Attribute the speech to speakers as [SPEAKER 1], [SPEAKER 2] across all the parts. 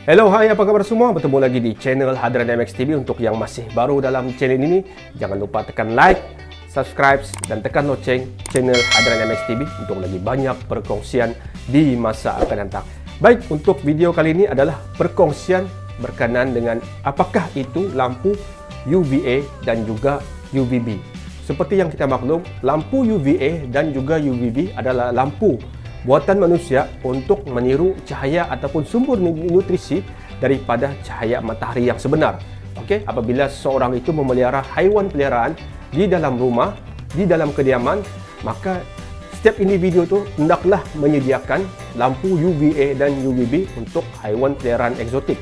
[SPEAKER 1] Hello, hai, apa kabar semua? Bertemu lagi di channel Hadran MX TV. Untuk yang masih baru dalam channel ini, jangan lupa tekan like, subscribe, dan tekan loceng channel Hadran MX TV untuk lagi banyak perkongsian di masa akan datang. Baik, untuk video kali ini adalah perkongsian berkenaan dengan apakah itu lampu UVA dan juga UVB. Seperti yang kita maklum, lampu UVA dan juga UVB adalah lampu buatan manusia untuk meniru cahaya ataupun sumber nutrisi daripada cahaya matahari yang sebenar. Okey, apabila seseorang itu memelihara haiwan peliharaan di dalam rumah, di dalam kediaman, maka setiap individu itu hendaklah menyediakan lampu UVA dan UVB untuk haiwan peliharaan eksotik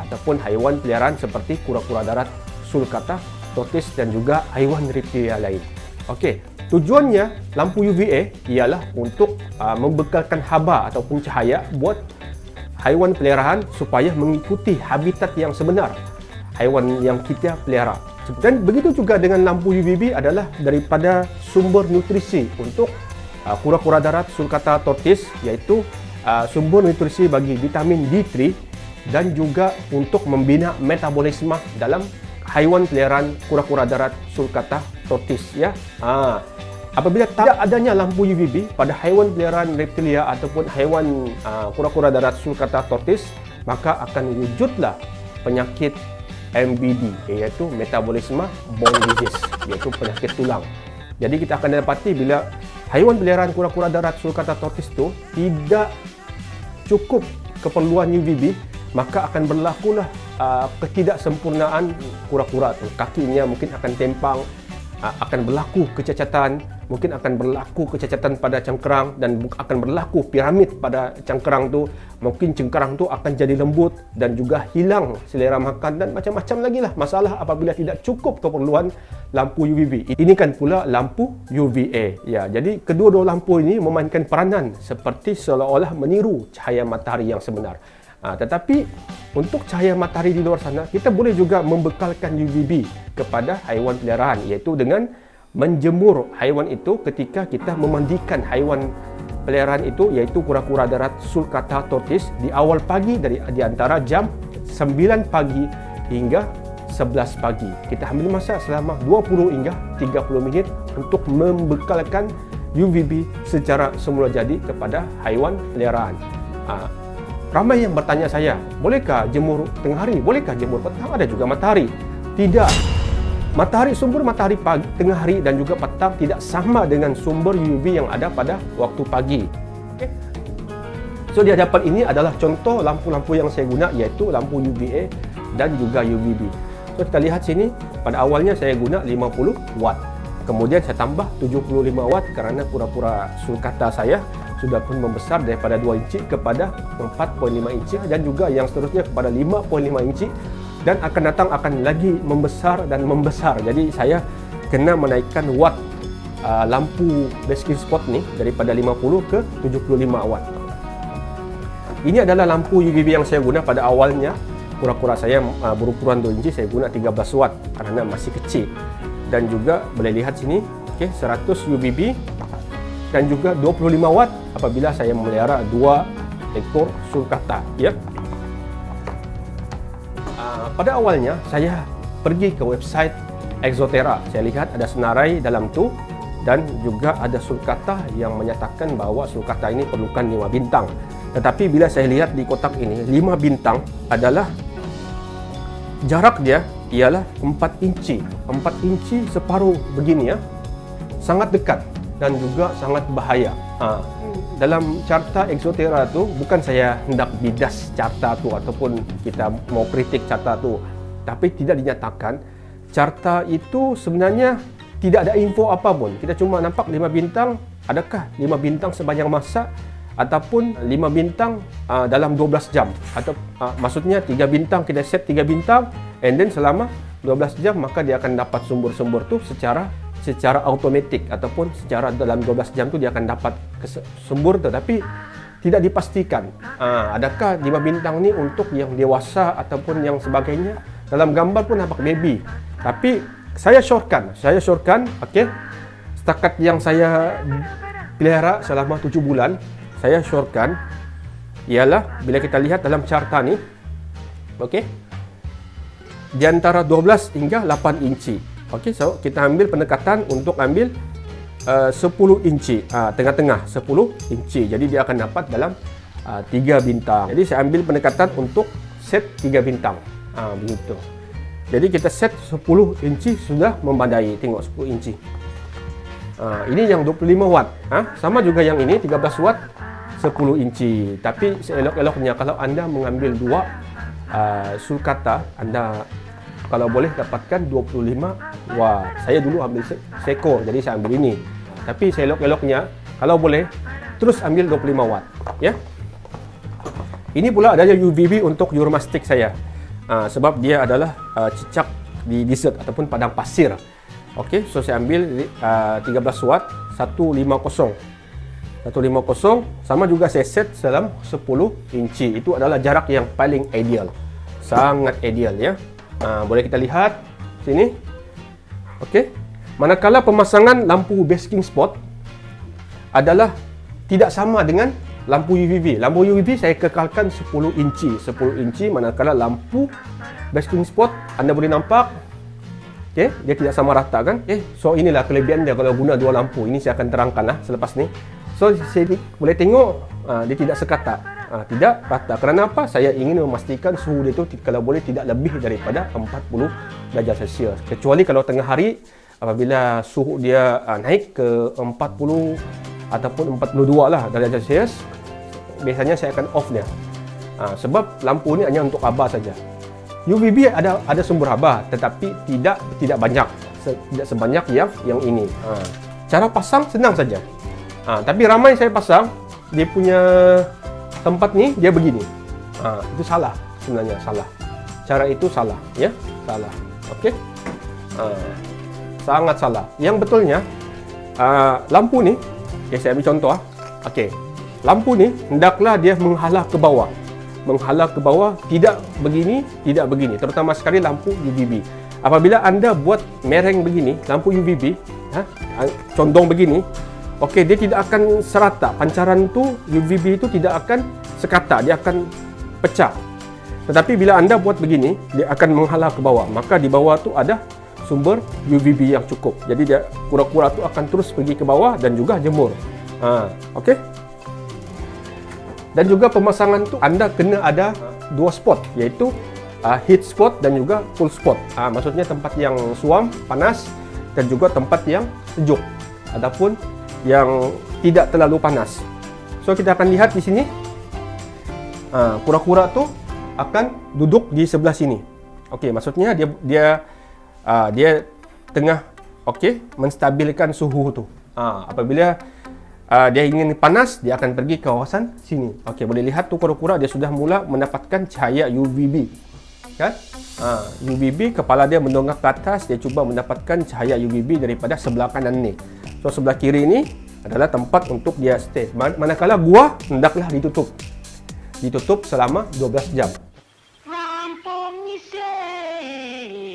[SPEAKER 1] ataupun haiwan peliharaan seperti kura-kura darat, sulcata, tortoise dan juga haiwan reptilia lain. Okey, tujuannya lampu UVA ialah untuk membekalkan haba ataupun cahaya buat haiwan peliharaan supaya mengikuti habitat yang sebenar haiwan yang kita pelihara. Dan begitu juga dengan lampu UVB adalah daripada sumber nutrisi untuk kura-kura darat, sulcata, tortoise, iaitu sumber nutrisi bagi vitamin D3 dan juga untuk membina metabolisme dalam haiwan peliharaan kura-kura darat, sulcata, tortoise, ya. Apabila tidak adanya lampu UVB pada haiwan peliharaan reptilia ataupun haiwan kura-kura darat, sulcata, tortoise, maka akan wujudlah penyakit MBD, iaitu metabolisme bone disease, iaitu penyakit tulang. Jadi kita akan dapati bila haiwan peliharaan kura-kura darat, sulcata, tortoise itu tidak cukup keperluan UVB, maka akan berlakulah ketidaksempurnaan kura-kura itu. Kakinya mungkin akan tempang, akan berlaku kecacatan, mungkin akan berlaku kecacatan pada cengkerang dan akan berlaku piramid pada cengkerang tu. Mungkin cengkerang tu akan jadi lembut dan juga hilang selera makan dan macam-macam lagi lah masalah apabila tidak cukup keperluan lampu UVB. Ini kan pula lampu UVA. Ya, jadi kedua-dua lampu ini memainkan peranan seperti seolah-olah meniru cahaya matahari yang sebenar. Tetapi untuk cahaya matahari di luar sana, kita boleh juga membekalkan UVB kepada haiwan peliharaan, iaitu dengan menjemur haiwan itu ketika kita memandikan haiwan peliharaan itu, iaitu kura-kura darat, sulcata, tortoise di awal pagi di antara jam 9 pagi hingga 11 pagi. Kita ambil masa selama 20 hingga 30 minit untuk membekalkan UVB secara semula jadi kepada haiwan peliharaan. Ramai yang bertanya saya, bolehkah jemur tengah hari? Bolehkah jemur petang? Ada juga matahari. Tidak. Sumber matahari pagi, tengah hari dan juga petang tidak sama dengan sumber UV yang ada pada waktu pagi. Okay. So di hadapan ini adalah contoh lampu-lampu yang saya guna, iaitu lampu UVA dan juga UVB. So kita lihat sini, pada awalnya saya guna 50 watt. Kemudian saya tambah 75 watt kerana kura-kura sulcata saya sudah pun membesar daripada 2 inci kepada 4.5 inci dan juga yang seterusnya kepada 5.5 inci dan akan datang akan lagi membesar dan membesar. Jadi saya kena menaikkan watt lampu basking spot ni daripada 50 ke 75 watt. Ini adalah lampu UVB yang saya guna pada awalnya. Kura-kura saya berukuran 2 inci, saya guna 13 watt kerana masih kecil. Dan juga boleh lihat sini, okay, 100 UVB dan juga 25 watt apabila saya memelihara 2 ekor sulcata, ya. Pada awalnya saya pergi ke website Exoterra. Saya lihat ada senarai dalam tu dan juga ada sulcata yang menyatakan bahawa sulcata ini perlukan 5 bintang. Tetapi bila saya lihat di kotak ini, 5 bintang adalah jarak dia ialah 4 inci. 4 inci separuh begini, ya. Sangat dekat dan juga sangat bahaya. Dalam carta Exoterra tu, bukan saya hendak bidas carta tu ataupun kita mau kritik carta tu, tapi tidak dinyatakan carta itu sebenarnya tidak ada info apa pun. Kita cuma nampak 5 bintang. Adakah 5 bintang sepanjang masa ataupun 5 bintang dalam 12 jam, atau maksudnya 3 bintang, kita set 3 bintang and then selama 12 jam maka dia akan dapat sumber-sumber tu secara automatik ataupun secara dalam 12 jam tu dia akan dapat sumber tu, tapi tidak dipastikan adakah 5 bintang ni untuk yang dewasa ataupun yang sebagainya. Dalam gambar pun nampak baby, tapi saya syorkan, okey, setakat yang saya pelihara selama 7 bulan, saya syorkan ialah bila kita lihat dalam carta ni, Okey. Di antara 12 hingga 8 inci. Okey, so kita ambil pendekatan untuk ambil 10 inci. Tengah-tengah 10 inci. Jadi dia akan dapat dalam 3 bintang. Jadi saya ambil pendekatan untuk set 3 bintang. Begitu. Jadi kita set 10 inci sudah memadai. Tengok 10 inci. Ini yang 25 watt. Sama juga yang ini 13 watt 10 inci. Tapi seelok-eloknya kalau anda mengambil dua sulcata, anda kalau boleh dapatkan 25 watt. Saya dulu ambil seko, jadi saya ambil ini. Tapi seelok-eloknya kalau boleh terus ambil 25 watt, ya. Ini pula ada UVB untuk Euromastic saya. Sebab dia adalah cicak di desert ataupun padang pasir. Okey, so saya ambil 13 watt 150. 150 sama juga saya set dalam 10 inci. Itu adalah jarak yang paling ideal. Sangat ideal, ya. Boleh kita lihat sini. Okey. Manakala pemasangan lampu basking spot adalah tidak sama dengan lampu UVB. Lampu UVB saya kekalkan 10 inci. 10 inci manakala lampu basking spot anda boleh nampak, okey, dia tidak sama rata kan? So inilah kelebihan dia kalau guna dua lampu. Ini saya akan terangkanlah selepas ni. So saya boleh tengok dia tidak sekata. Tidak rata. Kerana apa? Saya ingin memastikan suhu dia itu kalau boleh tidak lebih daripada 40 darjah Celsius. Kecuali kalau tengah hari apabila suhu dia naik ke 40 ataupun 42 lah darjah Celsius, biasanya saya akan off dia. Sebab lampu ni hanya untuk haba saja. UVB ada sumber haba tetapi tidak banyak. Tidak sebanyak yang ini. Cara pasang senang saja. Tapi ramai saya pasang dia punya tempat ni dia begini. Itu salah sebenarnya, salah. Cara itu salah, ya, salah. Okey. Sangat salah. Yang betulnya lampu ni, saya ambil contoh. Okey. Lampu ni hendaklah dia menghala ke bawah. Menghala ke bawah, tidak begini, tidak begini. Terutama sekali lampu UVB. Apabila anda buat mereng begini, lampu UVB, condong begini, okey, dia tidak akan serata. Pancaran tu UVB itu tidak akan sekata, dia akan pecah. Tetapi bila anda buat begini, dia akan menghala ke bawah. Maka di bawah tu ada sumber UVB yang cukup. Jadi dia kura-kura tu akan terus pergi ke bawah dan juga jemur. Okey. Dan juga pemasangan tu anda kena ada dua spot, iaitu heat spot dan juga cool spot. Maksudnya tempat yang suam, panas, dan juga tempat yang sejuk ataupun yang tidak terlalu panas. So kita akan lihat di sini, kura-kura tu akan duduk di sebelah sini. Okey, maksudnya dia tengah menstabilkan suhu tu. Apabila dia ingin panas, dia akan pergi ke kawasan sini. Okey, boleh lihat tu kura-kura dia sudah mula mendapatkan cahaya UVB. Kan? UVB, kepala dia mendongak ke atas, dia cuba mendapatkan cahaya UVB daripada sebelah kanan ni. So sebelah kiri ni adalah tempat untuk dia stay. Manakala gua hendaklah ditutup. Ditutup selama 12 jam.
[SPEAKER 2] Rampong iseng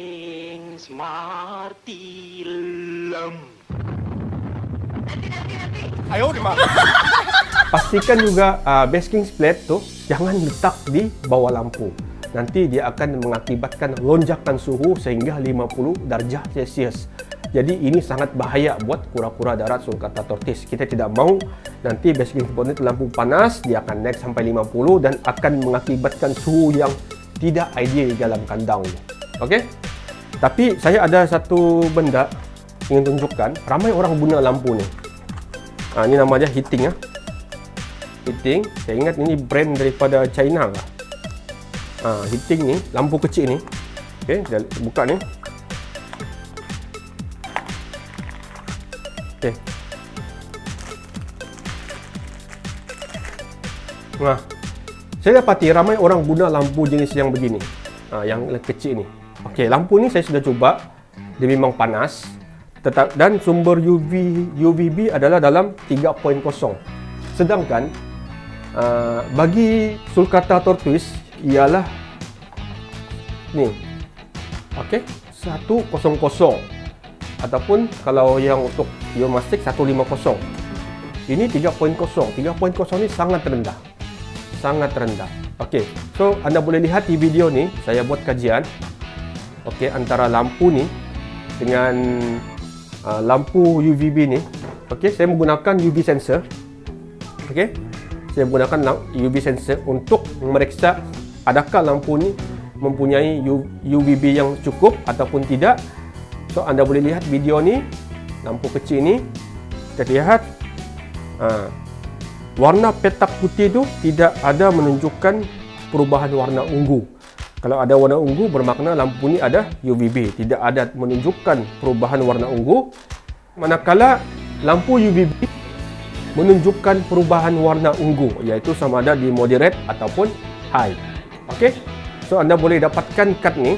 [SPEAKER 2] smarty lem.
[SPEAKER 1] Ayo dimana? Pastikan juga basking plate tu jangan letak di bawah lampu. Nanti dia akan mengakibatkan lonjakan suhu sehingga 50 darjah Celsius. Jadi ini sangat bahaya buat kura-kura darat sulcata tortoise. Kita tidak mau nanti basking plate lampu panas, dia akan naik sampai 50 dan akan mengakibatkan suhu yang tidak ideal dalam kandang. Okey? Tapi saya ada satu benda ingin tunjukkan. Ramai orang guna lampu ni. Ini nama dia heating. Heating, saya ingat ini brand daripada China lah. Heating ni, lampu kecil ni. Okey, kita buka ni. Okey. Saya dapati ramai orang guna lampu jenis yang begini. Yang kecil ni. Okey, lampu ni saya sudah cuba. Dia memang panas. Dan sumber UVB adalah dalam 3.0. Sedangkan bagi sulcata tortoise ialah ni. Okey, 100 ataupun kalau yang untuk Euromastic 150. Ini 3.0. 3.0 ni sangat rendah. Sangat rendah. Okey, so anda boleh lihat di video ni saya buat kajian okey antara lampu ni dengan lampu UVB ni. Okey, saya menggunakan UV sensor. Okey, saya menggunakan UV sensor untuk memeriksa adakah lampu ni mempunyai UVB yang cukup ataupun tidak. So anda boleh lihat video ni, lampu kecil ni kita lihat warna petak putih tu tidak ada menunjukkan perubahan warna ungu. Kalau ada warna ungu bermakna lampu ni ada UVB, tidak ada menunjukkan perubahan warna ungu. Manakala lampu UVB menunjukkan perubahan warna ungu, iaitu sama ada di moderate ataupun high. Okey. So anda boleh dapatkan kad ni,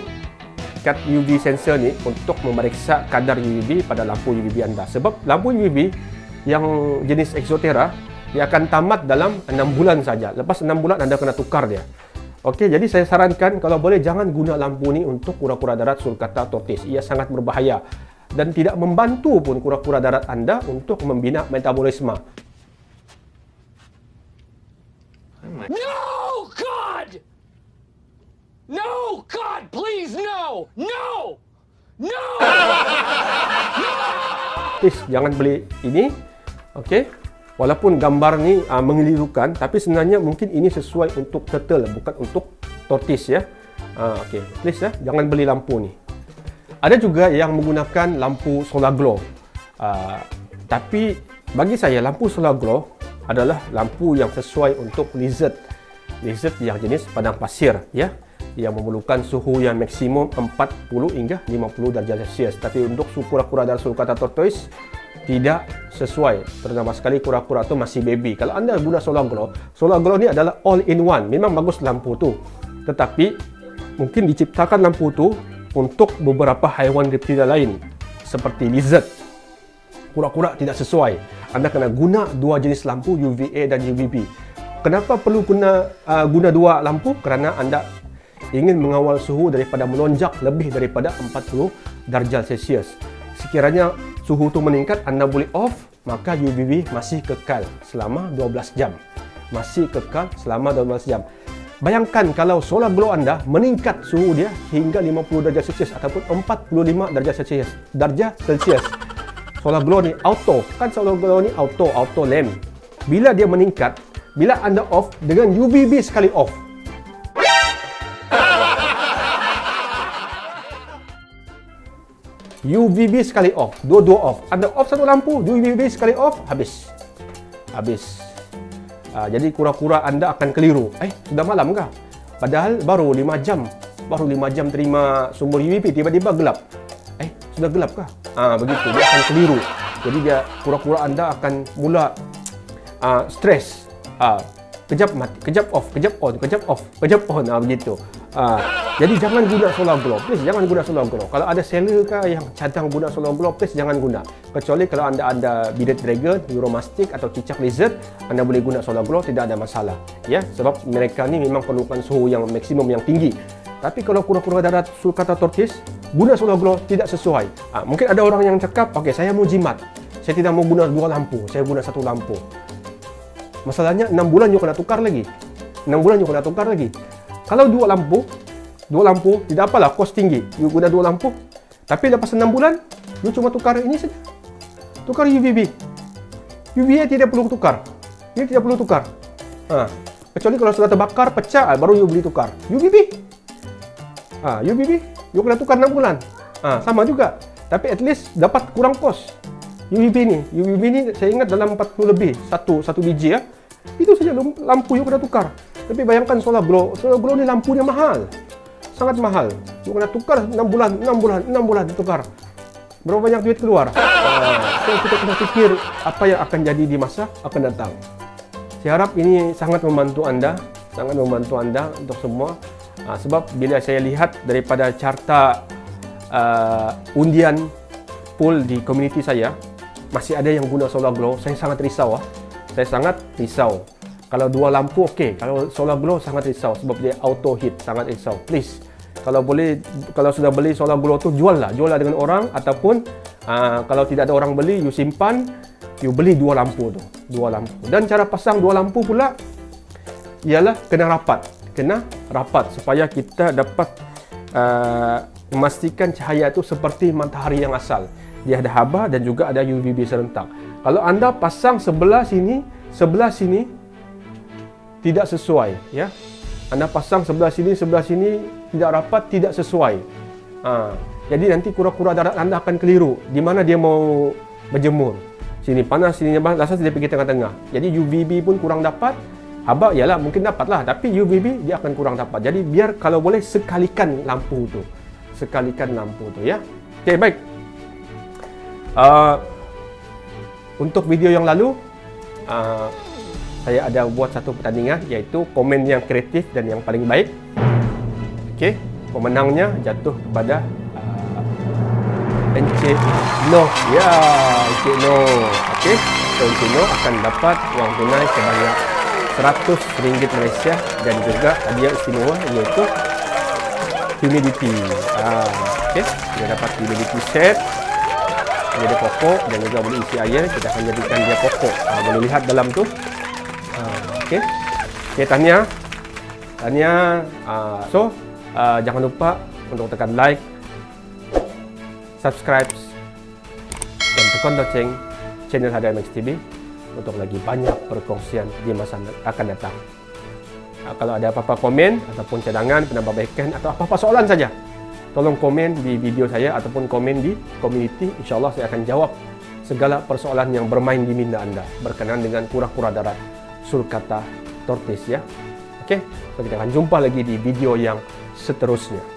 [SPEAKER 1] kad UV sensor ni untuk memeriksa kadar UVB pada lampu UVB anda. Sebab lampu UVB yang jenis Exotera dia akan tamat dalam 6 bulan saja. Lepas 6 bulan anda kena tukar dia. Okey, jadi saya sarankan kalau boleh jangan guna lampu ni untuk kura-kura darat sulcata tortoise. Ia sangat berbahaya dan tidak membantu pun kura-kura darat anda untuk membina metabolisme.
[SPEAKER 3] No, God! No, God, please, no! No! No!
[SPEAKER 1] Please, jangan beli ini. Okey. Walaupun gambar ni mengelirukan, tapi sebenarnya mungkin ini sesuai untuk turtle, bukan untuk tortoise ya. Okey, please ya, jangan beli lampu ni. Ada juga yang menggunakan lampu solar glow. Tapi bagi saya lampu solar glow adalah lampu yang sesuai untuk lizard. Lizard yang jenis padang pasir ya, yang memerlukan suhu yang maksimum 40 hingga 50 darjah Celsius. Tapi untuk kura-kura darat sulcata tortoise tidak sesuai, terutama sekali kura-kura tu masih baby. Kalau anda guna solar glow ni adalah all in one. Memang bagus lampu tu, tetapi mungkin diciptakan lampu tu untuk beberapa haiwan reptilia lain seperti lizard. Kura-kura tidak sesuai. Anda kena guna dua jenis lampu, UVA dan UVB. Kenapa perlu guna dua lampu? Kerana anda ingin mengawal suhu daripada melonjak lebih daripada 40 darjah Celsius. Sekiranya suhu itu meningkat, anda boleh off, maka UVB masih kekal selama 12 jam. Masih kekal selama 12 jam. Bayangkan kalau solar glow anda meningkat suhu dia hingga 50 darjah Celsius ataupun 45 darjah Celsius. Solar glow ni auto, kan solar glow ni auto lamp. Bila dia meningkat, bila anda off dengan UVB sekali off, UVB sekali off, dua-dua off. Anda off satu lampu, UVB sekali off, habis. Jadi kura-kura anda akan keliru. Sudah malam kah? Padahal baru 5 jam terima sumber UVB, tiba-tiba gelap. Sudah gelap kah? Begitu, dia akan keliru. Jadi dia kura-kura anda akan mula stres. Kejap mati, kejap off, kejap on, kejap off, kejap on, begitu. Jadi jangan guna solar glow, please jangan guna solar glow. Kalau ada seller kah yang cadang guna solar glow, please jangan guna. Kecuali kalau anda bearded dragon, Euromastic atau cicak lizard, anda boleh guna solar glow, tidak ada masalah. Ya, sebab mereka ni memang perlukan suhu yang maksimum yang tinggi. Tapi kalau kura-kura darat sulcata tortoise, guna solar glow tidak sesuai. Mungkin ada orang yang cakap, okey saya mau jimat, saya tidak mau guna dua lampu, saya guna satu lampu. Masalahnya 6 bulan you kena tukar lagi. 6 bulan you kena tukar lagi. Kalau dua lampu tidak apalah, kos tinggi. You guna dua lampu. Tapi lepas 6 bulan, you cuma tukar ini saja. Tukar UVB. UVA tidak perlu tukar. Ini tidak perlu tukar. Kecuali kalau sudah terbakar, pecah, baru you beli tukar. UVB. UVB, you kena tukar 6 bulan. Sama juga. Tapi at least dapat kurang kos. UVB ni saya ingat dalam 40 lebih satu biji ya. Itu saja lampu you kena tukar. Tapi bayangkan solar glow ni lampunya mahal. Sangat mahal. You kena tukar 6 bulan tukar. Berapa banyak duit keluar? So kita kena fikir apa yang akan jadi di masa akan datang. Saya harap ini sangat membantu anda untuk semua. Sebab bila saya lihat daripada carta undian pool di komuniti saya, masih ada yang guna solar glow, saya sangat risau. Saya sangat risau. Kalau dua lampu okey, kalau solar glow sangat risau sebab dia auto heat, sangat risau. Please, kalau boleh, kalau sudah beli solar glow tu jual lah dengan orang, ataupun kalau tidak ada orang beli, you simpan, you beli dua lampu tu, dua lampu. Dan cara pasang dua lampu pula ialah kena rapat. kena rapat supaya kita dapat memastikan cahaya itu seperti matahari yang asal. Dia ada haba dan juga ada UVB serentak. Kalau anda pasang sebelah sini tidak sesuai, ya. Anda pasang sebelah sini tidak rapat, tidak sesuai. Jadi nanti kura-kura darat anda akan keliru di mana dia mau berjemur. Sini panas, sini panas, dia pergi tengah-tengah. Jadi UVB pun kurang dapat. Haba ialah mungkin dapatlah, tapi UVB dia akan kurang dapat. Jadi biar kalau boleh sekalikan lampu tu. Ya. Okey, baik. Untuk video yang lalu saya ada buat satu pertandingan, iaitu komen yang kreatif dan yang paling baik. Okey, pemenangnya jatuh kepada Encik Noh. Ya, Encik Noh. Okey, so Encik Noh akan dapat wang tunai sebanyak RM100 Malaysia dan juga hadiah istimewa iaitu humidity. Okey, dia dapat humidity set. Dia ada pokok dan juga boleh isi air. Kita akan jadikan dia pokok. Boleh lihat dalam tu. Okey. Okey, Tanya. Jangan lupa untuk tekan like, subscribe dan tekan loceng channel HDMX TV untuk lagi banyak perkongsian di masa akan datang. Kalau ada apa-apa komen ataupun cadangan, penambahbaikan atau apa-apa soalan saja, tolong komen di video saya ataupun komen di community. InsyaAllah saya akan jawab segala persoalan yang bermain di minda anda berkenaan dengan kura-kura darat sulcata tortoise, ya. Okey, so kita akan jumpa lagi di video yang seterusnya.